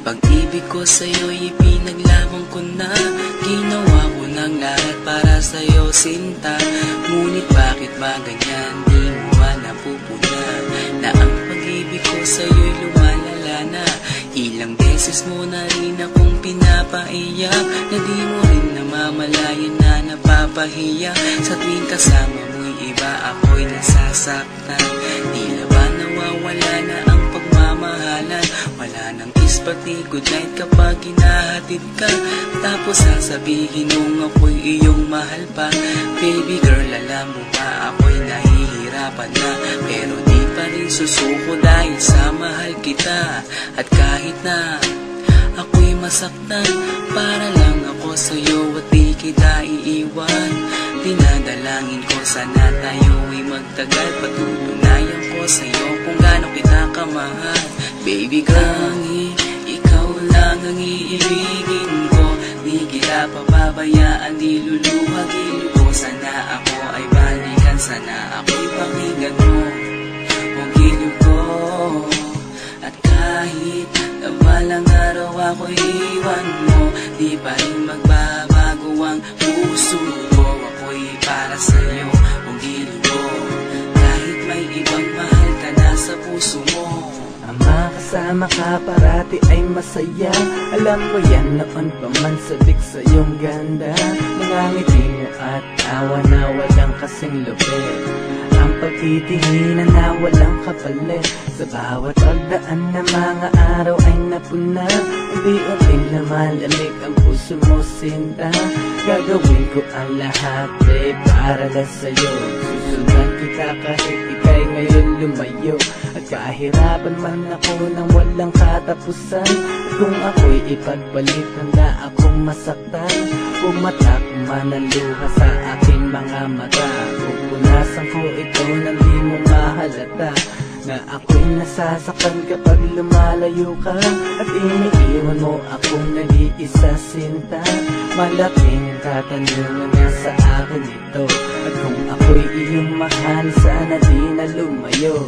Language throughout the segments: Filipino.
Pag-ibig ko sa'yo'y ipinaglaban ko na. Ginawa ko ng lahat para sa'yo, sinta. Ngunit bakit ba ganyan, di mo ba napupuna na ang pag-ibig ko sa'yo'y lumalala na? Ilang beses mo na rin akong pinapaiyak, na di mo rin namamalayan na napapahiya. Sa tuwing kasama mo'y iba, ako'y nasasaktan. Tila ba nawawala na ang pagmamahalan? Wala nang kiss pati goodnight kapag hinahatid ka. Tapos sasabihin nung ako'y iyong mahal pa. Baby girl, alam mo ba ako'y nahihirapan na, pero di pa rin susuko dahil sa mahal kita. At kahit na ako'y masaktan, para lang ako sa'yo at di kita iiwan. Dinadalangin ko sana tayo'y magtagal. Patutunayan ko sa'yo kung gaano kita kamahal. Baby girl, ikaw lang ang iibigin ko. Di kita pababayaan, di luluhagin ko. Sana ako ay balikan, sana ako'y pakinggan mo ang giliw ko. At kahit na balang araw ako'y iwan mo, di pa rin magbabago ang puso ko. Ako'y para sa'yo ang giliw ko, kahit may ibang mahal ka na sa puso mo. Ang makasama ka parati ay masaya. Alam mo yan noon pa man sabik sa iyong ganda. Mga ngiti mo at tawa na walang kasing lupit. Ang pagtitinginan na walang kapalit. Sa bawat pagdaan na mga araw ay napuna. Unti-unting lumalamig ang puso mo, sinta. Gagawin ko ang lahat para lang sa'yo. Susundan kita kahit ika'y ngayon lumayo. At kahirapan man ako nang walang katapusan. At kung ako'y ipagbalik, handa akong masaktan. Pumatak man ang luha sa aking mga mata. Pupunasan ko ito nang di mo mahalata na ako'y nasasaktan kapag lumalayo ka. At iniiwan mo akong nag-iisa, sinta. Malaking katanungan na sa akin ito. At kung ako'y iyong mahal, sana di na lumayo.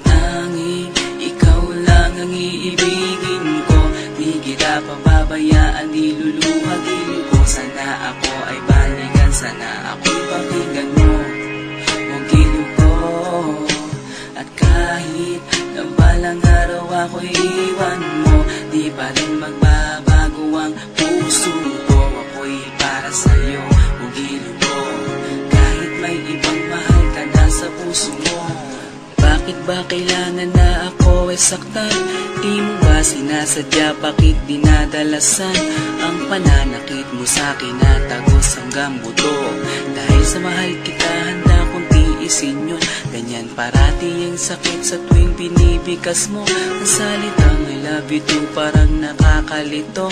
Tanging ikaw lang ang iibigin ko. Di kita pababayaan, di luluhagin ko. Sana ako ay balikan, sana ako'y pakinggan mo ang giliw ko. At kahit na balang araw ako'y iwan mo, di pa rin magbabago ang puso ko. Ako'y para sa'yo ang giliw ko, kahit may ibang mahal ka na sa puso mo. Bakit ba kailangan na ako ay saktan? Di mo ba sinasadya, bakit dinadalasan ang pananakit mo sa'kin na tagos hanggang buto? Dahil sa mahal kita, handa kong tiisin yun. Ganyan parati ang sakit sa tuwing binibigas mo. Ang salitang I love you too parang nakakalito.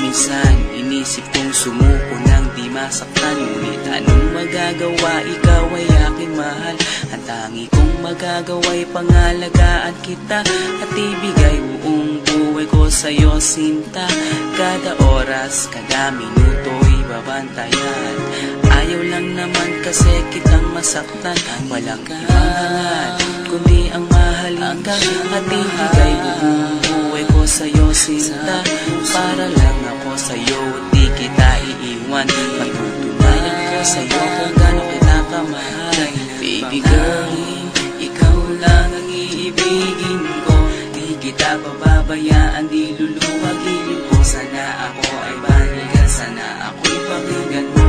Minsan inisip kong sumuko nang di masaktan. Ngunit anong magagawa, ikaw ay aking mahal. Ang tangi kong magagawa'y pangalagaan kita at ibigay buong buhay ko sa'yo, sinta. Kada oras, kada minuto'y babantayan. Ayaw lang naman kasi kitang masaktan. Walang ibang hangad kundi ang mahalin ka. At ibigay buong buhay ko sa'yo, sinta. Para lang ako sa'yo at di kita iiwan. Patutunayan ko sa'yo kung gaano kita kamahal. Baby girl, ikaw lang ang iibigin ko. Di kita pababayaan, di luluhagin ko. Sana ako ay balikan, sana ako'y pakinggan mo